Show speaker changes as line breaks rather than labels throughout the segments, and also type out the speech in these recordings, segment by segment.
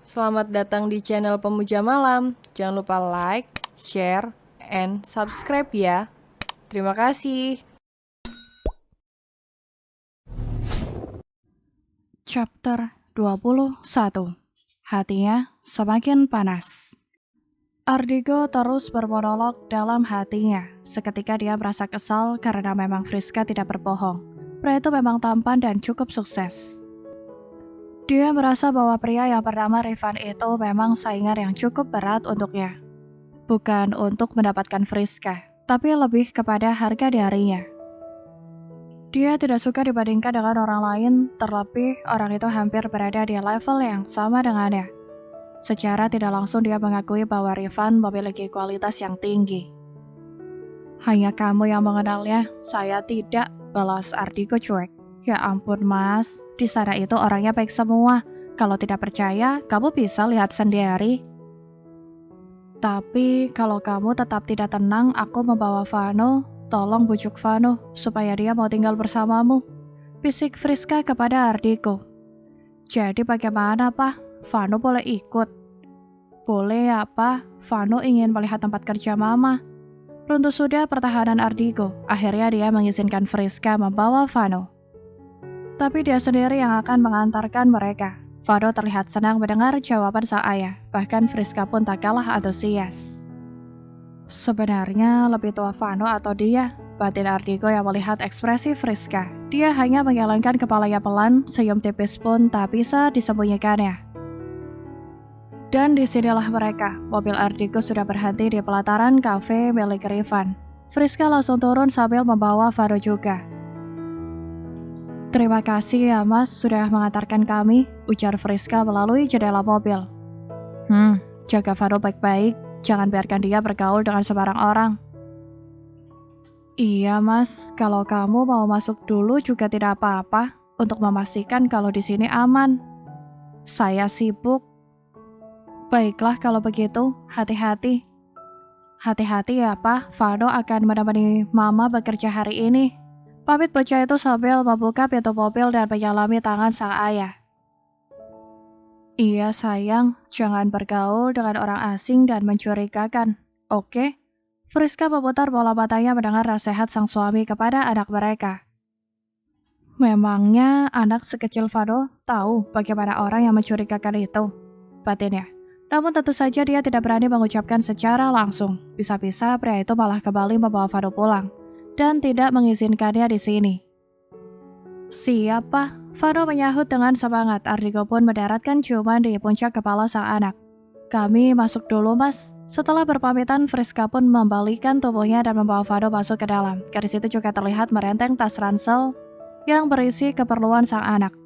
Selamat datang di channel Pemuja Malam. Jangan lupa like, share, and subscribe ya. Terima kasih.
Chapter 21. Hatinya semakin panas. Ardigo terus bermonolog dalam hatinya. Seketika dia merasa kesal karena memang Friska tidak berbohong. Pria itu memang tampan dan cukup sukses. Dia merasa bahwa pria yang bernama Rifan itu memang saingan yang cukup berat untuknya. Bukan untuk mendapatkan Friska, tapi lebih kepada harga dirinya. Dia tidak suka dibandingkan dengan orang lain, terlebih orang itu hampir berada di level yang sama dengannya. Secara tidak langsung dia mengakui bahwa Rifan memiliki kualitas yang tinggi. Hanya kamu yang mengenalnya, saya tidak, balas Ardigo cuek. Ya ampun mas, di sana itu orangnya baik semua. Kalau tidak percaya, kamu bisa lihat sendiri. Tapi kalau kamu tetap tidak tenang, aku membawa Vano. Tolong bujuk Vano supaya dia mau tinggal bersamamu, bisik Friska kepada Ardigo. Jadi bagaimana Pak? Vano boleh ikut? Boleh ya Pak, Vano ingin melihat tempat kerja Mama. Runtuh sudah pertahanan Ardigo, akhirnya dia mengizinkan Friska membawa Vano. Tapi dia sendiri yang akan mengantarkan mereka. Vano terlihat senang mendengar jawaban sang ayah, bahkan Friska pun tak kalah antusias. Sebenarnya lebih tua Vano atau dia? Batin Ardigo yang melihat ekspresi Friska. Dia hanya menggelengkan kepalanya pelan, senyum tipis pun tak bisa disembunyikannya. Dan disinilah mereka. Mobil Ardigo sudah berhenti di pelataran kafe milik Rifan. Friska langsung turun sambil membawa Vano juga. Terima kasih ya mas sudah mengantarkan kami, ujar Friska melalui jendela mobil. Jaga Vano baik-baik. Jangan biarkan dia bergaul dengan sembarang orang. Iya mas, kalau kamu mau masuk dulu juga tidak apa-apa, untuk memastikan kalau di sini aman. Saya sibuk. Baiklah kalau begitu, hati-hati. Hati-hati ya Pak, Vano akan menemani Mama bekerja hari ini. Pamit bocah itu sambil membuka pintu mobil dan menyalami tangan sang ayah. Iya sayang, jangan bergaul dengan orang asing dan mencurigakan, oke? Friska memutar bola matanya mendengar nasihat sang suami kepada anak mereka. Memangnya anak sekecil Vano tahu bagaimana orang yang mencurigakan itu? Batinnya. Namun tentu saja dia tidak berani mengucapkan secara langsung. Bisa-bisa pria itu malah kembali membawa Vano pulang dan tidak mengizinkannya di sini. Siapa? Vano menyahut dengan semangat. Ardigo pun mendaratkan ciuman di puncak kepala sang anak. Kami masuk dulu mas. Setelah berpamitan, Friska pun membalikkan tubuhnya dan membawa Vano masuk ke dalam. Gadis itu juga terlihat merenteng tas ransel yang berisi keperluan sang anak.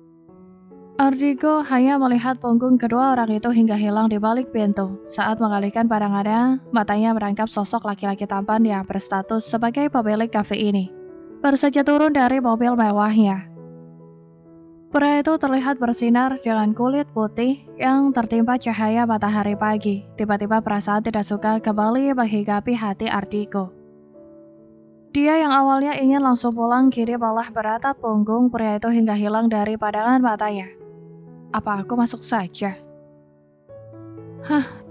Ardigo hanya melihat punggung kedua orang itu hingga hilang di balik pintu. Saat mengalihkan pandangannya, matanya merangkap sosok laki-laki tampan yang berstatus sebagai pemilik kafe ini. Baru saja turun dari mobil mewahnya. Pria itu terlihat bersinar dengan kulit putih yang tertimpa cahaya matahari pagi. Tiba-tiba perasaan tidak suka kembali menghinggapi hati Ardigo. Dia yang awalnya ingin langsung pulang kini malah beratap punggung pria itu hingga hilang dari pandangan matanya. Apa aku masuk saja?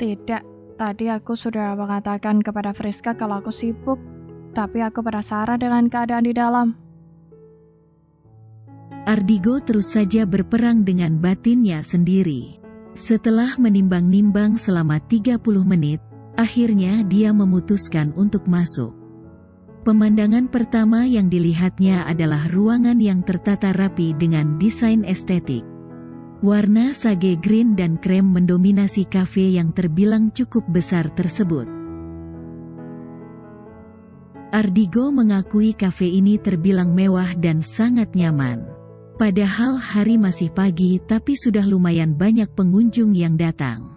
Tidak. Tadi aku sudah mengatakan kepada Friska kalau aku sibuk, tapi aku penasaran dengan keadaan di dalam.
Ardigo terus saja berperang dengan batinnya sendiri. Setelah menimbang-nimbang selama 30 menit, akhirnya dia memutuskan untuk masuk. Pemandangan pertama yang dilihatnya adalah ruangan yang tertata rapi dengan desain estetik. Warna sage green dan krem mendominasi kafe yang terbilang cukup besar tersebut. Ardigo mengakui kafe ini terbilang mewah dan sangat nyaman. Padahal hari masih pagi tapi sudah lumayan banyak pengunjung yang datang.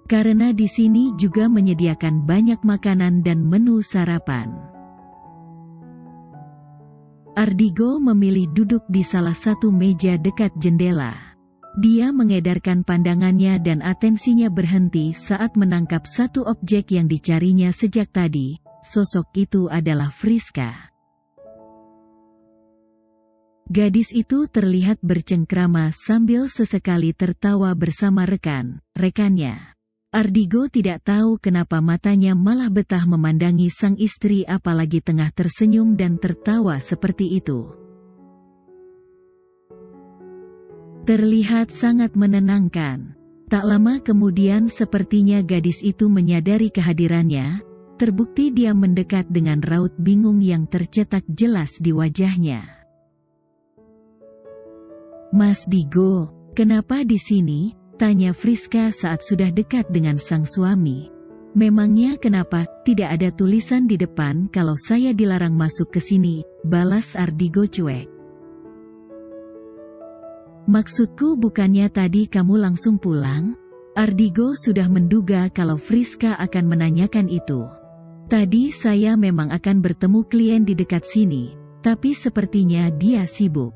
Karena di sini juga menyediakan banyak makanan dan menu sarapan. Ardigo memilih duduk di salah satu meja dekat jendela. Dia mengedarkan pandangannya dan atensinya berhenti saat menangkap satu objek yang dicarinya sejak tadi. Sosok itu adalah Friska. Gadis itu terlihat bercengkrama sambil sesekali tertawa bersama rekannya. Ardigo tidak tahu kenapa matanya malah betah memandangi sang istri apalagi tengah tersenyum dan tertawa seperti itu. Terlihat sangat menenangkan. Tak lama kemudian sepertinya gadis itu menyadari kehadirannya, terbukti dia mendekat dengan raut bingung yang tercetak jelas di wajahnya. "Mas Digo, kenapa di sini?" tanya Friska saat sudah dekat dengan sang suami. "Memangnya kenapa tidak ada tulisan di depan kalau saya dilarang masuk ke sini?" balas Ardigo cuek. "Maksudku bukannya tadi kamu langsung pulang?" Ardigo sudah menduga kalau Friska akan menanyakan itu. "Tadi saya memang akan bertemu klien di dekat sini, tapi sepertinya dia sibuk.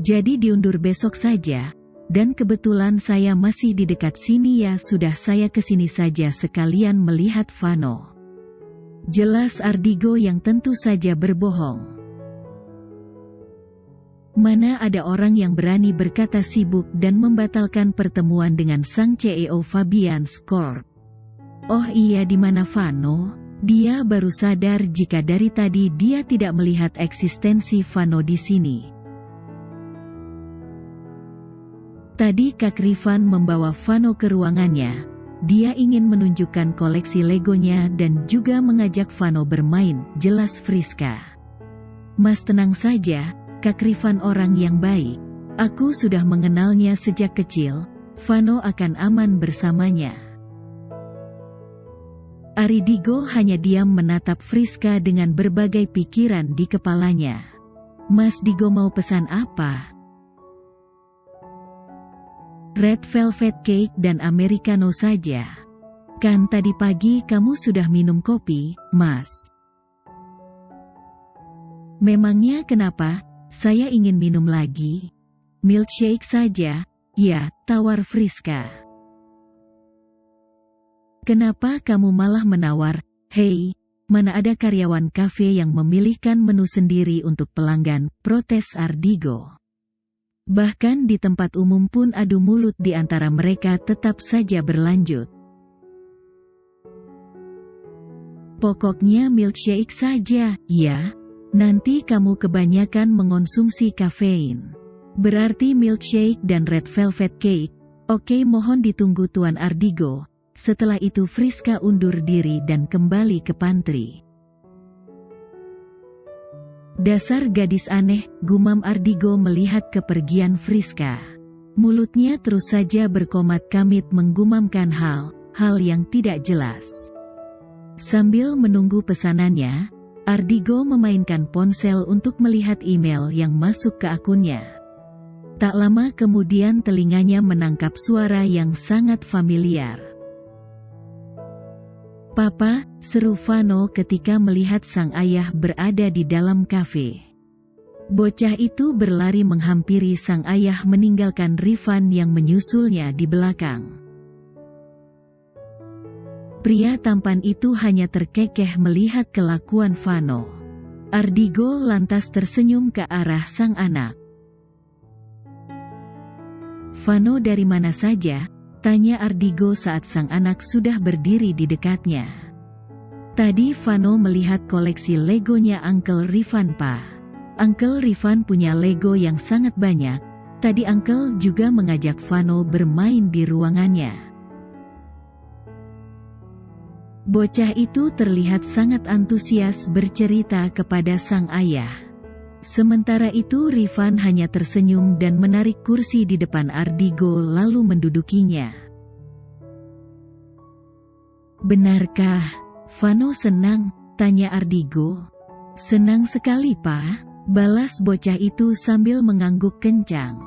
Jadi diundur besok saja, dan kebetulan saya masih di dekat sini ya sudah saya kesini saja sekalian melihat Vano." Jelas Ardigo yang tentu saja berbohong. Mana ada orang yang berani berkata sibuk dan membatalkan pertemuan dengan sang CEO Fabian Corp. "Oh iya, di mana Vano?" Dia baru sadar jika dari tadi dia tidak melihat eksistensi Vano di sini. Tadi Kak Rifan membawa Vano ke ruangannya. Dia ingin menunjukkan koleksi Legonya dan juga mengajak Vano bermain, jelas Friska. "Mas tenang saja, Kak Rifan orang yang baik. Aku sudah mengenalnya sejak kecil, Vano akan aman bersamanya." Ardigo hanya diam menatap Friska dengan berbagai pikiran di kepalanya. "Mas Digo mau pesan apa?" "Red velvet cake dan americano saja. Kan tadi pagi kamu sudah minum kopi, Mas." "Memangnya kenapa? Saya ingin minum lagi." "Milkshake saja." "Ya," tawar Friska. "Kenapa kamu malah menawar? Hei, mana ada karyawan kafe yang memilihkan menu sendiri untuk pelanggan," protes Ardigo. Bahkan di tempat umum pun adu mulut di antara mereka tetap saja berlanjut. "Pokoknya milkshake saja, ya. Nanti kamu kebanyakan mengonsumsi kafein. Berarti milkshake dan red velvet cake. Oke, mohon ditunggu Tuan Ardigo." Setelah itu Friska undur diri dan kembali ke pantry. "Dasar gadis aneh," gumam Ardigo melihat kepergian Friska. Mulutnya terus saja berkomat kamit menggumamkan hal yang tidak jelas. Sambil menunggu pesanannya, Ardigo memainkan ponsel untuk melihat email yang masuk ke akunnya. Tak lama kemudian telinganya menangkap suara yang sangat familiar. "Papa," seru Vano ketika melihat sang ayah berada di dalam kafe. Bocah itu berlari menghampiri sang ayah meninggalkan Rifan yang menyusulnya di belakang. Pria tampan itu hanya terkekeh melihat kelakuan Vano. Ardigo lantas tersenyum ke arah sang anak. "Vano dari mana saja?" tanya Ardigo saat sang anak sudah berdiri di dekatnya. Tadi Vano melihat koleksi Legonya Uncle Rifan Pa. Uncle Rifan punya Lego yang sangat banyak. Tadi Uncle juga mengajak Vano bermain di ruangannya. Bocah itu terlihat sangat antusias bercerita kepada sang ayah. Sementara itu Rifan hanya tersenyum dan menarik kursi di depan Ardigo lalu mendudukinya. "Benarkah Vano senang?" tanya Ardigo. "Senang sekali, Pak," balas bocah itu sambil mengangguk kencang.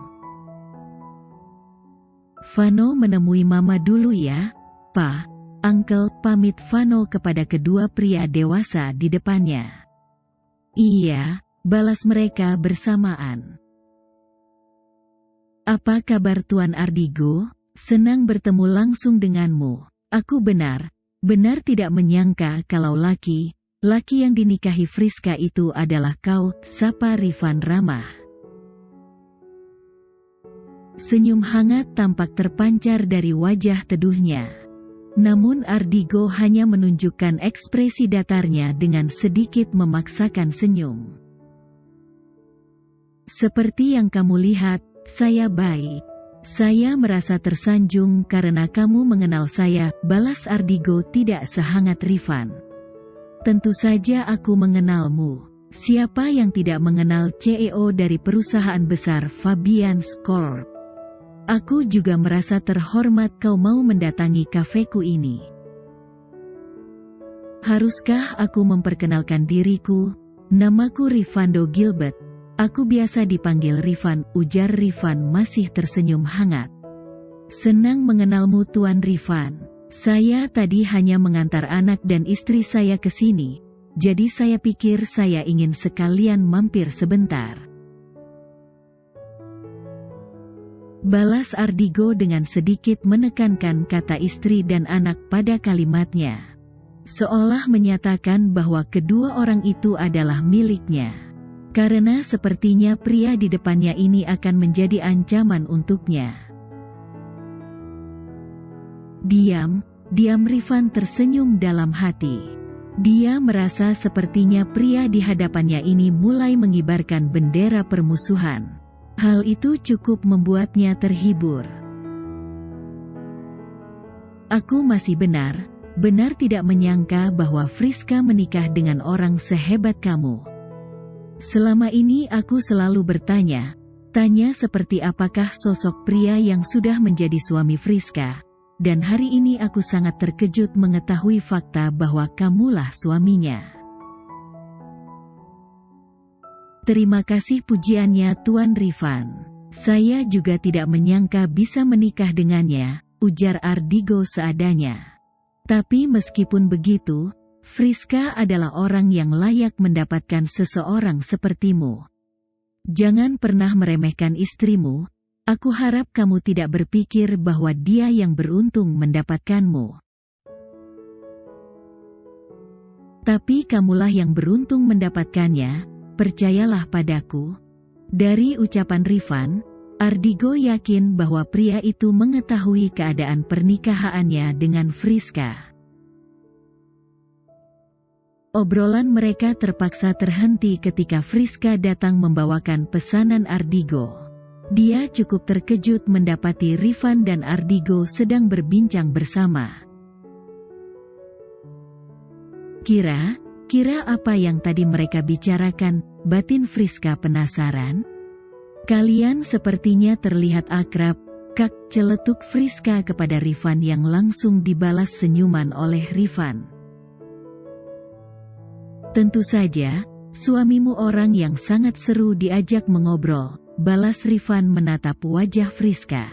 "Vano menemui Mama dulu ya, Pa." Uncle pamit Vano kepada kedua pria dewasa di depannya. "Iya," balas mereka bersamaan. "Apa kabar Tuan Ardigo? Senang bertemu langsung denganmu. Aku benar tidak menyangka kalau laki laki yang dinikahi Friska itu adalah kau, sapa Rifan ramah. Senyum hangat tampak terpancar dari wajah teduhnya. Namun Ardigo hanya menunjukkan ekspresi datarnya dengan sedikit memaksakan senyum. Seperti yang kamu lihat, saya baik. Saya merasa tersanjung karena kamu mengenal saya, balas Ardigo tidak sehangat Rifan. Tentu saja aku mengenalmu. Siapa yang tidak mengenal CEO dari perusahaan besar Fabians Corp? Aku juga merasa terhormat kau mau mendatangi kafeku ini. Haruskah aku memperkenalkan diriku? Namaku Rifando Gilbert. Aku biasa dipanggil Rifan, ujar Rifan masih tersenyum hangat. Senang mengenalmu Tuan Rifan. Saya tadi hanya mengantar anak dan istri saya ke sini, jadi saya pikir saya ingin sekalian mampir sebentar. Balas Ardigo dengan sedikit menekankan kata istri dan anak pada kalimatnya. Seolah menyatakan bahwa kedua orang itu adalah miliknya. Karena sepertinya pria di depannya ini akan menjadi ancaman untuknya. Diam Rifan tersenyum dalam hati. Dia merasa sepertinya pria di hadapannya ini mulai mengibarkan bendera permusuhan. Hal itu cukup membuatnya terhibur. Aku masih benar tidak menyangka bahwa Friska menikah dengan orang sehebat kamu. Selama ini aku selalu bertanya seperti apakah sosok pria yang sudah menjadi suami Friska. Dan hari ini aku sangat terkejut mengetahui fakta bahwa kamulah suaminya. Terima kasih pujiannya Tuan Rifan. Saya juga tidak menyangka bisa menikah dengannya, ujar Ardigo seadanya. Tapi meskipun begitu, Friska adalah orang yang layak mendapatkan seseorang sepertimu. Jangan pernah meremehkan istrimu. Aku harap kamu tidak berpikir bahwa dia yang beruntung mendapatkanmu. Tapi kamulah yang beruntung mendapatkannya, percayalah padaku. Dari ucapan Rifan, Ardigo yakin bahwa pria itu mengetahui keadaan pernikahannya dengan Friska. Obrolan mereka terpaksa terhenti ketika Friska datang membawakan pesanan Ardigo. Dia cukup terkejut mendapati Rifan dan Ardigo sedang berbincang bersama. Kira apa yang tadi mereka bicarakan, batin Friska penasaran. Kalian sepertinya terlihat akrab, kak, celetuk Friska kepada Rifan yang langsung dibalas senyuman oleh Rifan. Tentu saja, suamimu orang yang sangat seru diajak mengobrol. Balas Rifan menatap wajah Friska.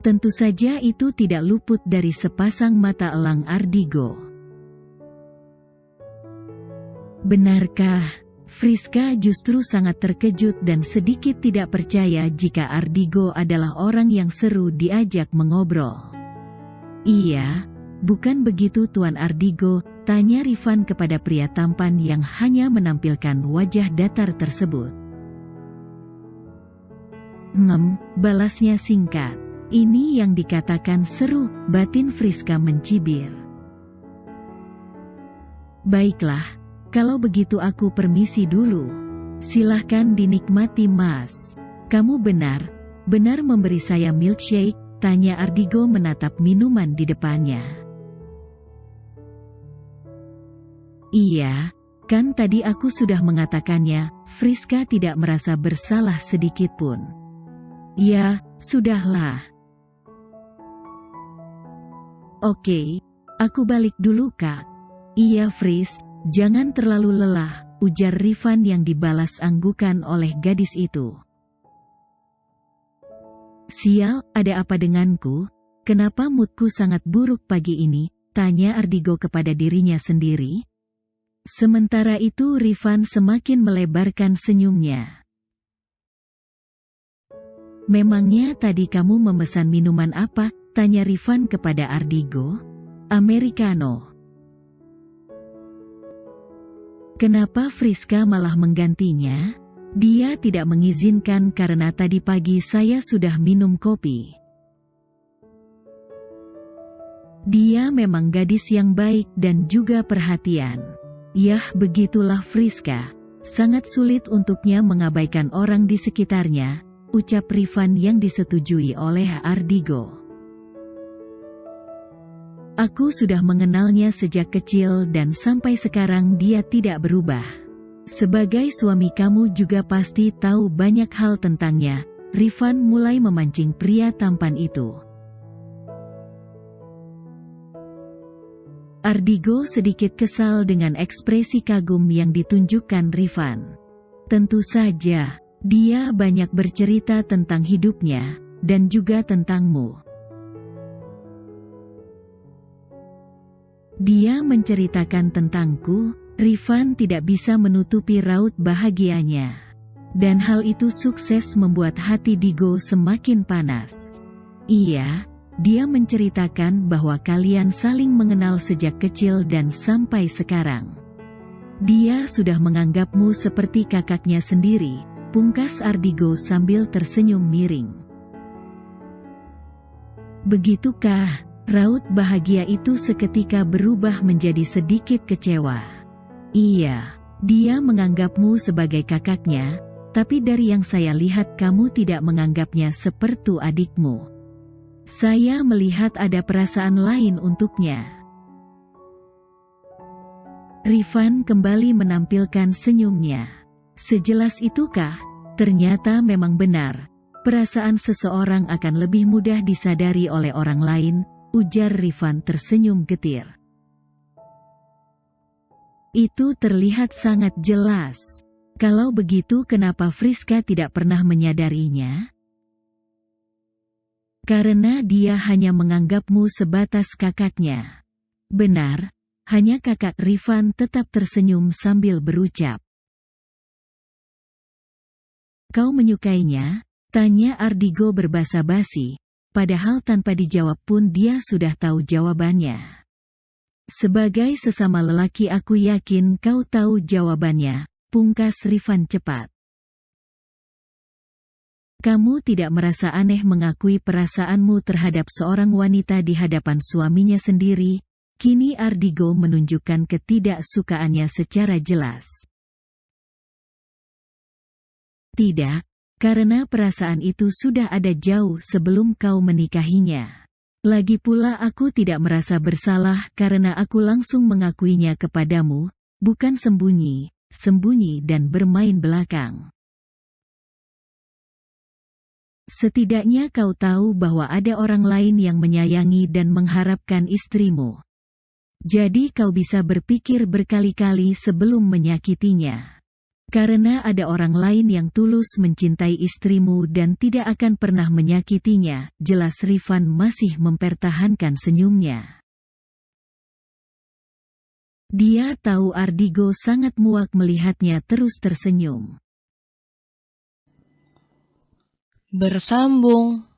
Tentu saja itu tidak luput dari sepasang mata elang Ardigo. Benarkah? Friska justru sangat terkejut dan sedikit tidak percaya jika Ardigo adalah orang yang seru diajak mengobrol. Iya, bukan begitu Tuan Ardigo, tanya Rifan kepada pria tampan yang hanya menampilkan wajah datar tersebut. Balasnya singkat. Ini yang dikatakan seru, batin Friska mencibir. Baiklah, kalau begitu aku permisi dulu. Silahkan dinikmati Mas. Kamu benar memberi saya milkshake, tanya Ardigo menatap minuman di depannya. Iya, kan tadi aku sudah mengatakannya, Friska tidak merasa bersalah sedikit pun. Ya, sudahlah. Oke, aku balik dulu kak. Iya Fris, jangan terlalu lelah, ujar Rifan yang dibalas anggukan oleh gadis itu. Sial, ada apa denganku? Kenapa moodku sangat buruk pagi ini? Tanya Ardigo kepada dirinya sendiri. Sementara itu Rifan semakin melebarkan senyumnya. Memangnya tadi kamu memesan minuman apa? Tanya Rifan kepada Ardigo. Americano. Kenapa Friska malah menggantinya? Dia tidak mengizinkan karena tadi pagi saya sudah minum kopi. Dia memang gadis yang baik dan juga perhatian. Yah, begitulah Friska. Sangat sulit untuknya mengabaikan orang di sekitarnya, ucap Rifan yang disetujui oleh Ardigo. Aku sudah mengenalnya sejak kecil dan sampai sekarang dia tidak berubah. Sebagai suami kamu juga pasti tahu banyak hal tentangnya. Rifan mulai memancing pria tampan itu. Ardigo sedikit kesal dengan ekspresi kagum yang ditunjukkan Rifan. Tentu saja, dia banyak bercerita tentang hidupnya, dan juga tentangmu. Dia menceritakan tentangku. Rifan tidak bisa menutupi raut bahagianya. Dan hal itu sukses membuat hati Digo semakin panas. Iya, dia menceritakan bahwa kalian saling mengenal sejak kecil dan sampai sekarang. Dia sudah menganggapmu seperti kakaknya sendiri, pungkas Ardigo sambil tersenyum miring. Begitukah? Raut bahagia itu seketika berubah menjadi sedikit kecewa. Iya, dia menganggapmu sebagai kakaknya, tapi dari yang saya lihat kamu tidak menganggapnya seperti adikmu. Saya melihat ada perasaan lain untuknya. Rifan kembali menampilkan senyumnya. Sejelas itukah? Ternyata memang benar. Perasaan seseorang akan lebih mudah disadari oleh orang lain, ujar Rifan tersenyum getir. Itu terlihat sangat jelas. Kalau begitu kenapa Friska tidak pernah menyadarinya? Karena dia hanya menganggapmu sebatas kakaknya. Benar, hanya kakak. Rifan tetap tersenyum sambil berucap. Kau menyukainya? Tanya Ardigo berbasa-basi. Padahal tanpa dijawab pun dia sudah tahu jawabannya. Sebagai sesama lelaki aku yakin kau tahu jawabannya, pungkas Rifan cepat. Kamu tidak merasa aneh mengakui perasaanmu terhadap seorang wanita di hadapan suaminya sendiri? Kini Ardigo menunjukkan ketidaksukaannya secara jelas. Tidak. Karena perasaan itu sudah ada jauh sebelum kau menikahinya. Lagi pula aku tidak merasa bersalah karena aku langsung mengakuinya kepadamu, bukan sembunyi dan bermain belakang. Setidaknya kau tahu bahwa ada orang lain yang menyayangi dan mengharapkan istrimu. Jadi kau bisa berpikir berkali-kali sebelum menyakitinya. Karena ada orang lain yang tulus mencintai istrimu dan tidak akan pernah menyakitinya, jelas Rifan masih mempertahankan senyumnya. Dia tahu Ardigo sangat muak melihatnya terus tersenyum.
Bersambung.